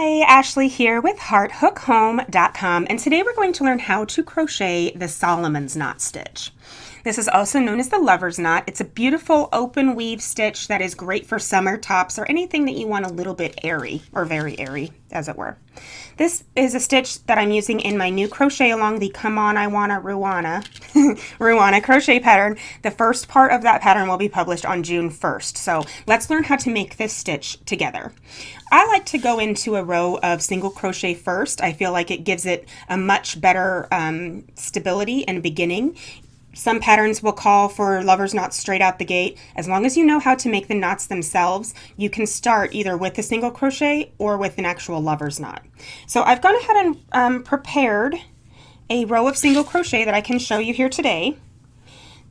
Hi, Ashley here with HeartHookHome.com, and today we're going to learn how to crochet the Solomon's knot stitch. This is also known as the lover's knot. It's a beautiful open weave stitch that is great for summer tops or anything that you want a little bit airy, or very airy, as it were. This is a stitch that I'm using in my new crochet along the Come On I Wanna Ruana Ruana crochet pattern. The first part of that pattern will be published on June 1st. So let's learn how to make this stitch together. I like to go into a row of single crochet first. I feel like it gives it a much better stability and beginning. Some patterns will call for lover's knots straight out the gate. As long as you know how to make the knots themselves, you can start either with a single crochet or with an actual lover's knot. So I've gone ahead and prepared a row of single crochet that I can show you here today.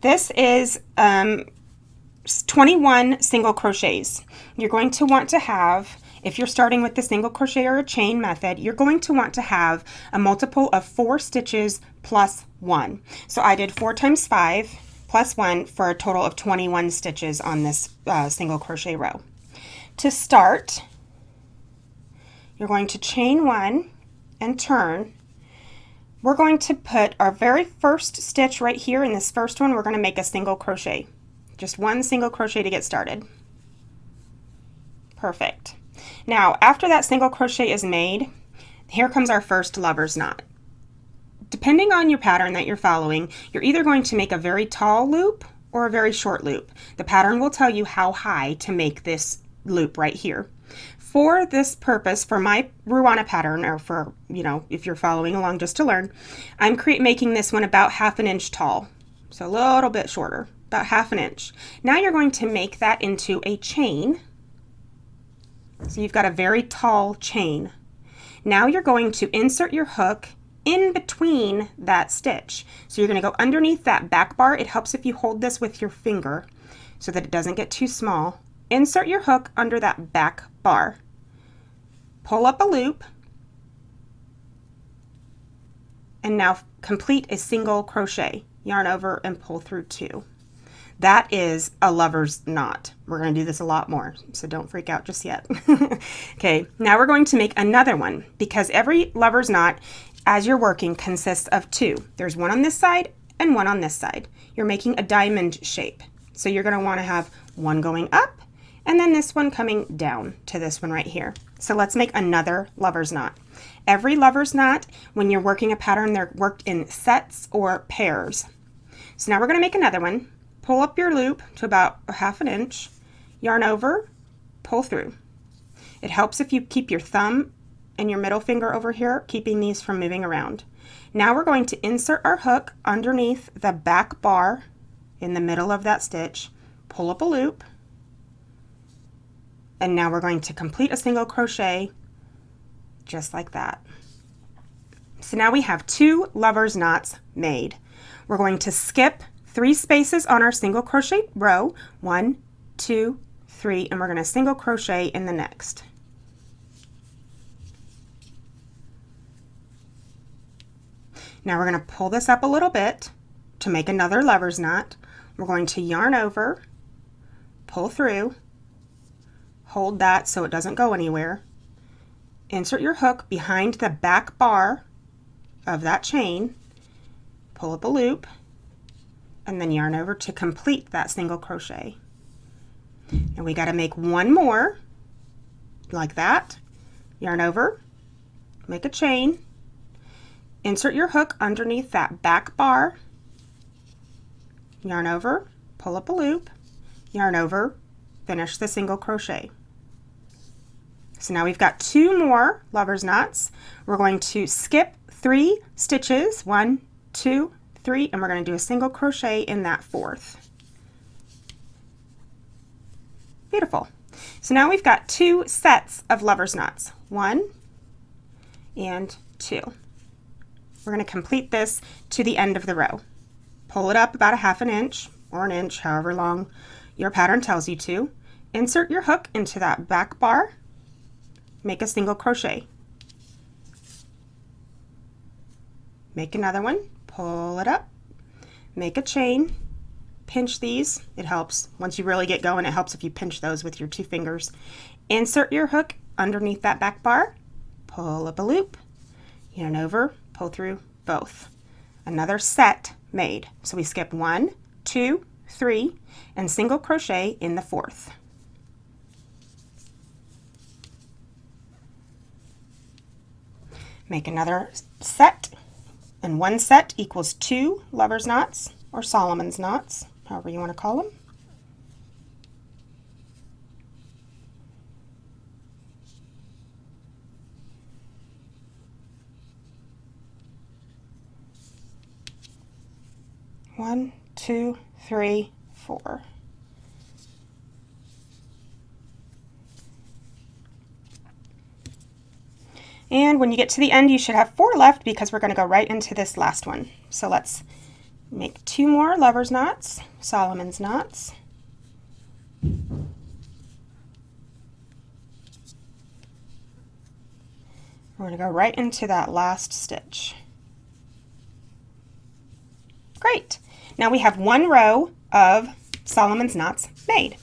This is 21 single crochets. You're going to want to have, if you're starting with the single crochet or a chain method, you're going to want to have a multiple of 4 stitches plus 1. So I did 4 times 5 plus 1 for a total of 21 stitches on this single crochet row. To start, you're going to chain 1 and turn. We're going to put our very first stitch right here in this first one. We're going to make a single crochet. Just one single crochet to get started. Perfect. Now, after that single crochet is made, here comes our first lover's knot. Depending on your pattern that you're following, you're either going to make a very tall loop or a very short loop. The pattern will tell you how high to make this loop right here. For this purpose, for my Ruana pattern, or for, if you're following along just to learn, I'm making this one about 1/2 inch tall. So a little bit shorter, about 1/2 inch. Now you're going to make that into a chain. So you've got a very tall chain. Now you're going to insert your hook in between that stitch. So you're going to go underneath that back bar. It helps if you hold this with your finger so that it doesn't get too small. Insert your hook under that back bar. Pull up a loop. And now complete a single crochet. Yarn over and pull through 2. That is a lover's knot. We're going to do this a lot more, so don't freak out just yet. Okay, now we're going to make another one because every lover's knot, as you're working, consists of 2. There's one on this side and one on this side. You're making a diamond shape. So you're going to want to have one going up and then this one coming down to this one right here. So let's make another lover's knot. Every lover's knot, when you're working a pattern, they're worked in sets or pairs. So now we're going to make another one. Pull up your loop to about 1/2 inch, yarn over, pull through. It helps if you keep your thumb and your middle finger over here, keeping these from moving around. Now we're going to insert our hook underneath the back bar in the middle of that stitch, pull up a loop, and now we're going to complete a single crochet just like that. So now we have 2 lover's knots made. We're going to skip 3 spaces on our single crochet row, 1, 2, 3, and we're going to single crochet in the next. Now we're going to pull this up a little bit to make another lover's knot. We're going to yarn over, pull through, hold that so it doesn't go anywhere, insert your hook behind the back bar of that chain, pull up a loop, and then yarn over to complete that single crochet. And we got to make one more like that. Yarn over, make a chain, insert your hook underneath that back bar, yarn over, pull up a loop, yarn over, finish the single crochet. So now we've got 2 more lover's knots. We're going to skip 3 stitches, 1, 2, 3, and we're going to do a single crochet in that 4th. Beautiful. So now we've got 2 sets of lover's knots, 1 and 2. We're going to complete this to the end of the row. Pull it up about 1/2 inch or an inch, however long your pattern tells you to. Insert your hook into that back bar, make a single crochet. Make another one, pull it up, make a chain, pinch these. It helps. Once you really get going, it helps if you pinch those with your 2 fingers. Insert your hook underneath that back bar, pull up a loop, yarn over, pull through both. Another set made. So we skip 1, 2, 3, and single crochet in the 4th. Make another set, and 1 set equals 2 lover's knots or Solomon's knots, however you want to call them. One, 2, 3, 4. And when you get to the end, you should have 4 left because we're going to go right into this last one. So let's make 2 more lover's knots, Solomon's knots. We're going to go right into that last stitch. Great. Now we have 1 row of Solomon's knots made.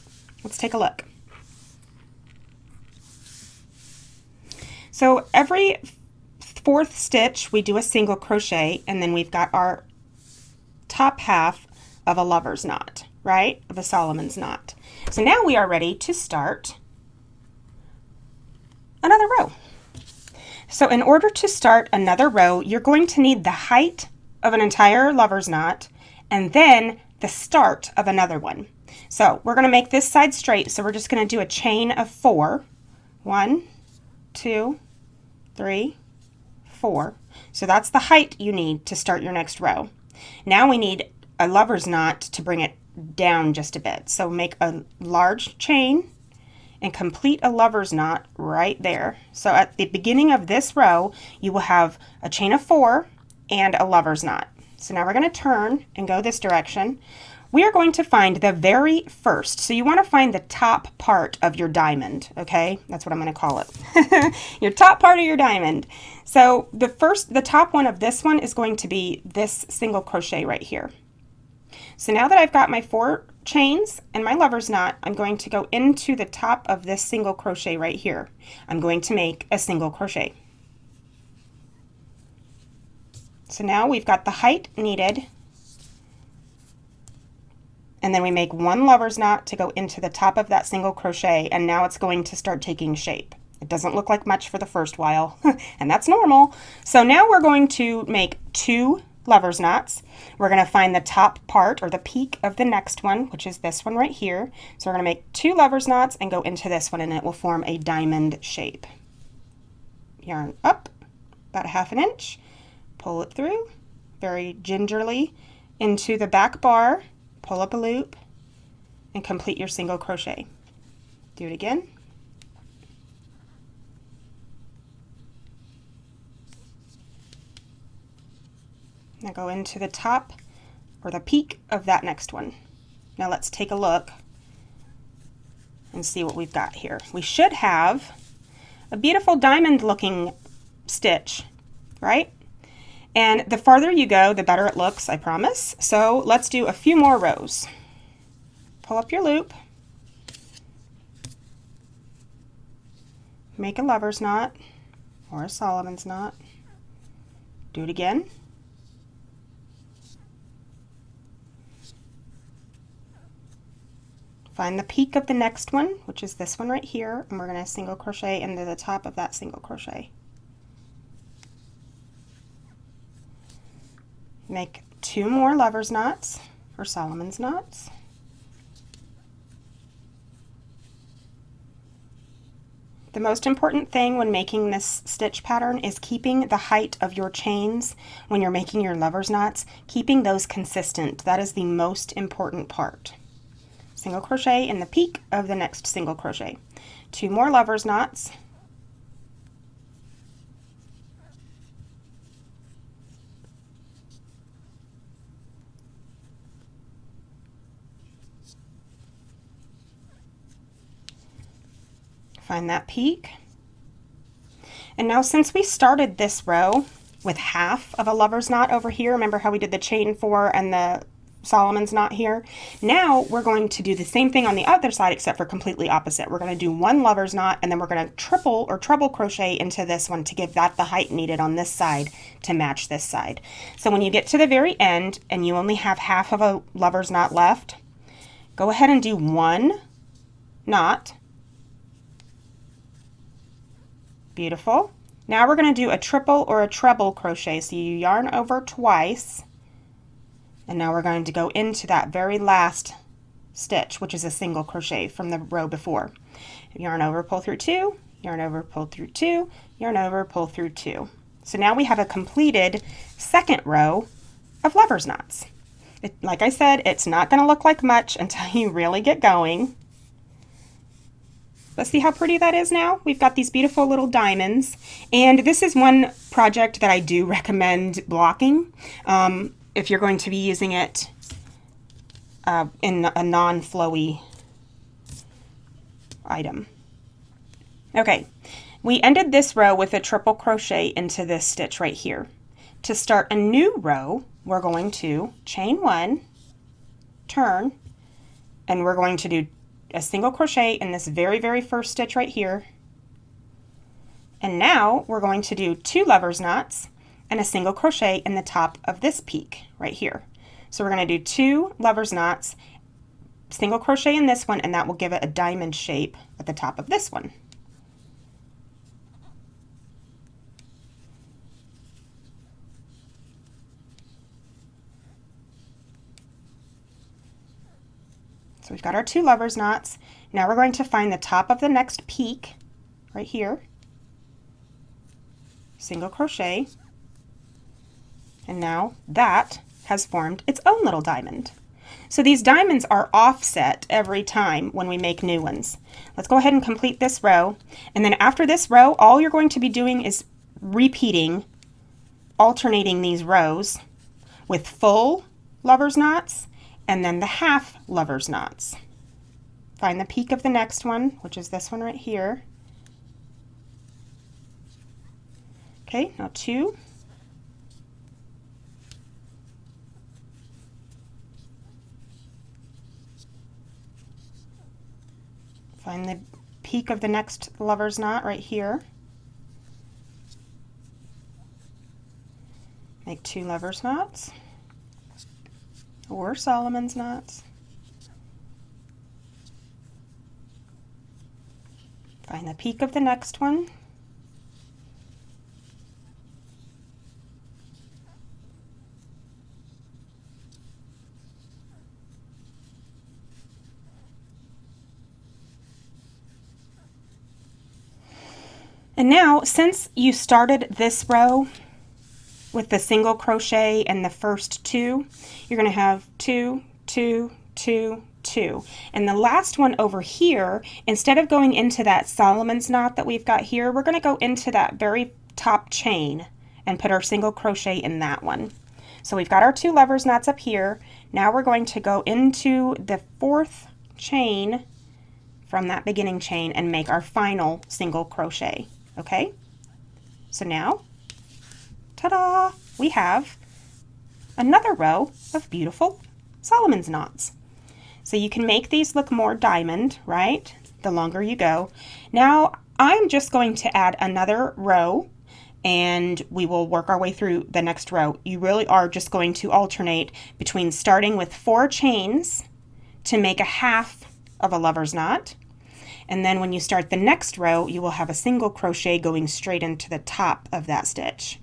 Let's take a look. So every 4th stitch we do a single crochet, and then we've got our top half of a lover's knot, right? Of a Solomon's knot. So now we are ready to start another row. So in order to start another row, you're going to need the height of an entire lover's knot and then the start of another one. So we're going to make this side straight, so we're just going to do a chain of 4. 1, 2, 3, 4. So that's the height you need to start your next row. Now we need a lover's knot to bring it down just a bit. So make a large chain and complete a lover's knot right there. So at the beginning of this row, you will have a chain of 4 and a lover's knot. So now we're going to turn and go this direction. We are going to find the very first. So you want to find the top part of your diamond, okay? That's what I'm going to call it. Your top part of your diamond. So the top one of this one is going to be this single crochet right here. So now that I've got my 4 chains and my lover's knot, I'm going to go into the top of this single crochet right here. I'm going to make a single crochet. So now we've got the height needed, and then we make 1 lover's knot to go into the top of that single crochet, and now it's going to start taking shape. It doesn't look like much for the first while, and that's normal. So now we're going to make 2 lover's knots. We're going to find the top part or the peak of the next one, which is this one right here. So we're going to make 2 lover's knots and go into this one, and it will form a diamond shape. Yarn up about 1/2 inch, pull it through very gingerly into the back bar, pull up a loop, and complete your single crochet. Do it again. Now go into the top or the peak of that next one. Now let's take a look and see what we've got here. We should have a beautiful diamond looking stitch, right? And the farther you go, the better it looks, I promise. So let's do a few more rows. Pull up your loop, make a lover's knot or a Solomon's knot, do it again. Find the peak of the next one, which is this one right here, and we're going to single crochet into the top of that single crochet. Make 2 more lover's knots or Solomon's knots. The most important thing when making this stitch pattern is keeping the height of your chains when you're making your lover's knots, keeping those consistent. That is the most important part. Single crochet in the peak of the next single crochet. 2 more lover's knots. Find that peak. And now since we started this row with half of a lover's knot over here, remember how we did the chain 4 and the Solomon's knot here. Now we're going to do the same thing on the other side, except for completely opposite. We're going to do one lover's knot, and then we're going to triple or treble crochet into this one to give that the height needed on this side to match this side. So when you get to the very end and you only have half of a lover's knot left, go ahead and do one knot. Beautiful. Now we're going to do a triple or a treble crochet. So you yarn over twice, and now we're going to go into that very last stitch, which is a single crochet from the row before. Yarn over, pull through two, yarn over, pull through two, yarn over, pull through two. So now we have a completed second row of lover's knots. Like I said, it's not going to look like much until you really get going. But see how pretty that is now? We've got these beautiful little diamonds. And this is one project that I do recommend blocking if you're going to be using it in a non-flowy item. Okay, we ended this row with a triple crochet into this stitch right here. To start a new row, we're going to chain one, turn, and we're going to do a single crochet in this very, very first stitch right here. And now we're going to do two lover's knots and a single crochet in the top of this peak right here. So we're going to do two lover's knots, single crochet in this one, and that will give it a diamond shape at the top of this one. So we've got our two lover's knots. Now we're going to find the top of the next peak right here, single crochet, and now that has formed its own little diamond. So these diamonds are offset every time when we make new ones. Let's go ahead and complete this row, and then after this row, all you're going to be doing is repeating, alternating these rows with full lover's knots and then the half lover's knots. Find the peak of the next one, which is this one right here. Okay, now two. Find the peak of the next lover's knot right here. Make two lover's knots or Solomon's knots. Find the peak of the next one. And now, since you started this row with the single crochet and the first two, you're going to have two, two, two, two. And the last one over here, instead of going into that Solomon's knot that we've got here, we're going to go into that very top chain and put our single crochet in that one. So we've got our two lover's knots up here. Now we're going to go into the fourth chain from that beginning chain and make our final single crochet. Okay, so now, ta-da, we have another row of beautiful Solomon's knots. So you can make these look more diamond, right, the longer you go. Now I'm just going to add another row and we will work our way through the next row. You really are just going to alternate between starting with 4 chains to make a half of a lover's knot. And then when you start the next row, you will have a single crochet going straight into the top of that stitch.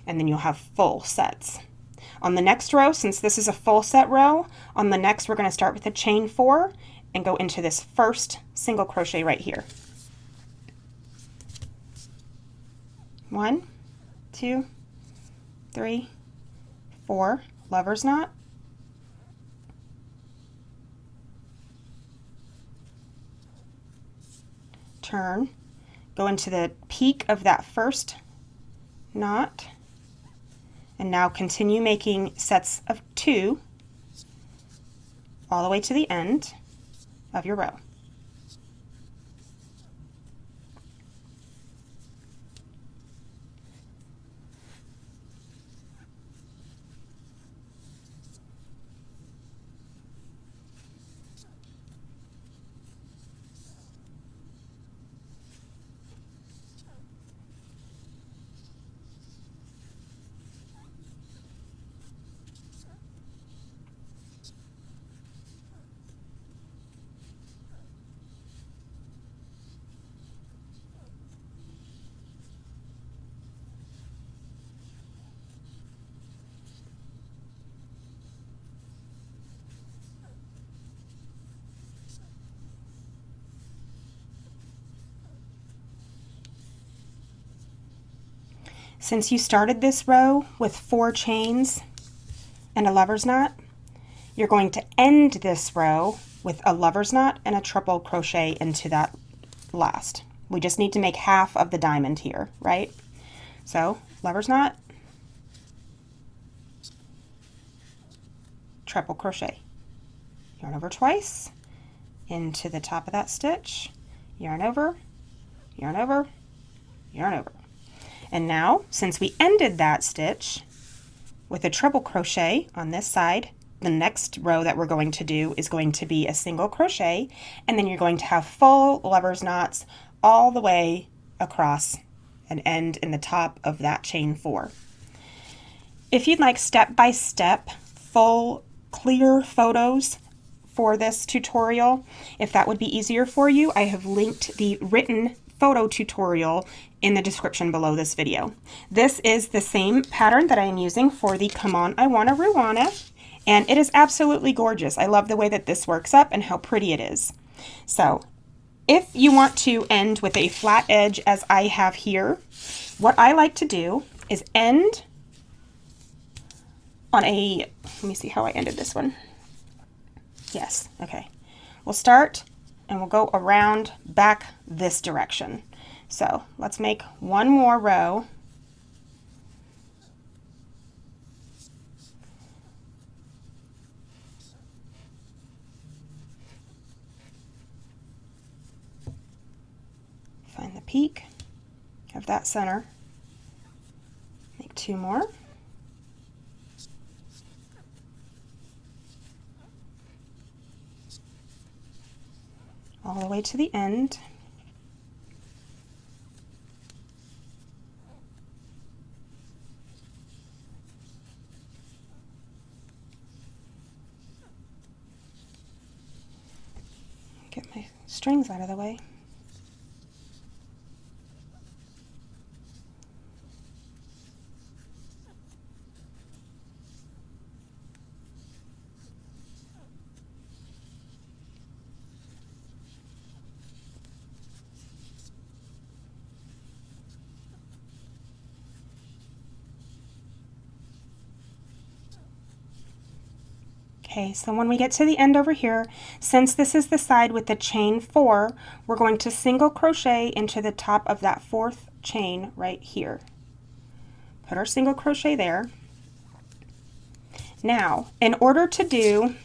And then you'll have full sets. On the next row, since this is a full set row, on the next we're going to start with a chain 4 and go into this first single crochet right here. 1, 2, 3, 4, lover's knot. Turn, go into the peak of that first knot, and now continue making sets of 2 all the way to the end of your row. Since you started this row with 4 chains and a lover's knot, you're going to end this row with a lover's knot and a triple crochet into that last. We just need to make half of the diamond here, right? So lover's knot, triple crochet, yarn over twice, into the top of that stitch, yarn over, yarn over, yarn over. And now, since we ended that stitch with a triple crochet on this side, the next row that we're going to do is going to be a single crochet, and then you're going to have full lover's knots all the way across and end in the top of that chain 4. If you'd like step-by-step full clear photos for this tutorial, if that would be easier for you, I have linked the written photo tutorial in the description below this video. This is the same pattern that I am using for the Come On I Wanna Ruwana, and it is absolutely gorgeous. I love the way that this works up and how pretty it is. So if you want to end with a flat edge as I have here, what I like to do is end on a, let me see how I ended this one. Yes, okay. We'll start and we'll go around back this direction. So let's make one more row. Find the peak of that center. Make 2 more. All the way to the end. Get my strings out of the way. Okay, so when we get to the end over here, since this is the side with the chain 4, we're going to single crochet into the top of that 4th chain right here. Put our single crochet there. Now, in order to do,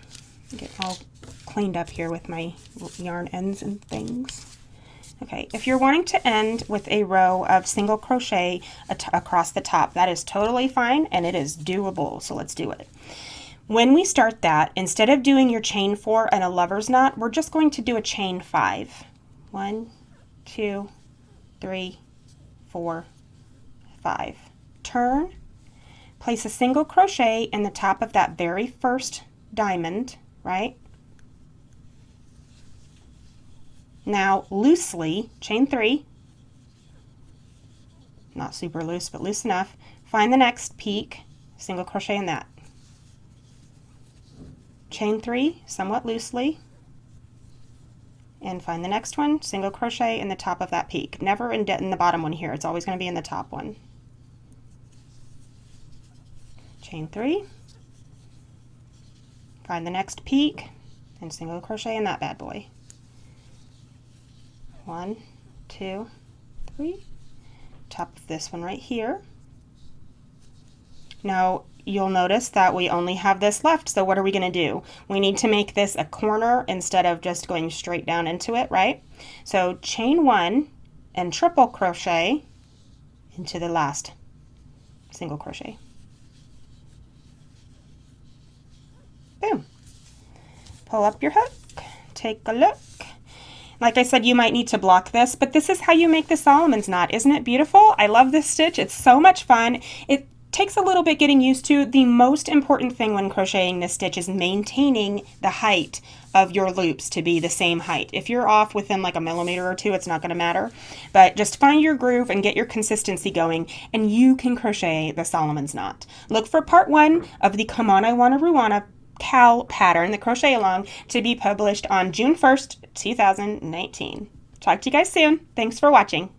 get all cleaned up here with my yarn ends and things. Okay, if you're wanting to end with a row of single crochet across the top, that is totally fine and it is doable, so let's do it. When we start that, instead of doing your chain 4 and a lover's knot, we're just going to do a chain 5. 1, 2, 3, 4, 5. Turn, place a single crochet in the top of that very first diamond, right? Now loosely, chain 3, not super loose, but loose enough, find the next peak, single crochet in that. Chain 3 somewhat loosely, and find the next one, single crochet in the top of that peak. Never in the bottom one here, it's always going to be in the top one. Chain 3, find the next peak, and single crochet in that bad boy. 1, 2, 3, top of this one right here. Now you'll notice that we only have this left, so what are we going to do? We need to make this a corner instead of just going straight down into it, right? So chain 1 and triple crochet into the last single crochet. Boom. Pull up your hook, take a look. Like I said, you might need to block this, but this is how you make the Solomon's knot. Isn't it beautiful? I love this stitch. It's so much fun. It takes a little bit getting used to. The most important thing when crocheting this stitch is maintaining the height of your loops to be the same height. If you're off within like a millimeter or 2, it's not going to matter. But just find your groove and get your consistency going, and you can crochet the Solomon's knot. Look for part 1 of the Come On I Wanna Ruwana Cal pattern, the crochet along, to be published on June 1st, 2019. Talk to you guys soon. Thanks for watching.